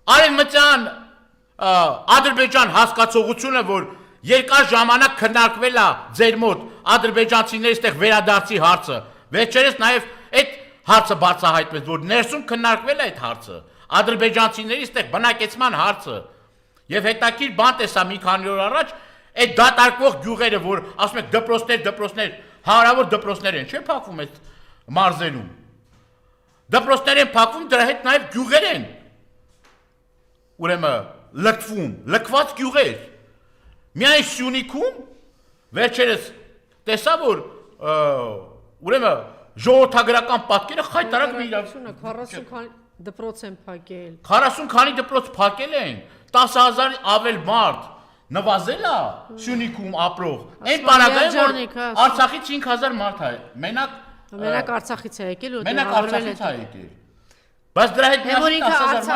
Արևմտյան Ադրբեջան հասկացողությունը, որ երկար ժամանակ քննարկվել է ձեր մոտ ադրբեջանցիների այդտեղ վերադարձի հարցը, վերջերս նաև այդ հարցը բացահայտվեց, որ ներսում քննարկվել է այդ հարցը, ադրբեջանցիների այդտեղ բնակեցման հարցը, եւ հետաքրիր բան տեսա մի քանի օր առաջ, այդ դատարկվող գյուղերը, որ ասում եք դպրոցներ, հարավոր դպրոցներ են, չէ՞ փակվում այդ մարզերում։ Դպրոցներ են փակվում, դրա հետ նաև գյուղեր են։ Ուրեմն լքված գյուղեր։ Միայն Սյունիքում վերջերս տեսա, որ ուրեմն ժողովրդագրական պատկերը խայտարակ մի իրավունք 40 քանի դպրոց են փակել։ 40 քանի դպրոց փակել են, 10,000 ավել մարդ նվազել է Սյունիքում ապրող։ Այն պարագայում որ Արցախից 5,000 մարդ է։ Մենակ Արցախից է եկել ու Մենակ Արցախից է եկել։ Բայց դրա հետ միասին 10,000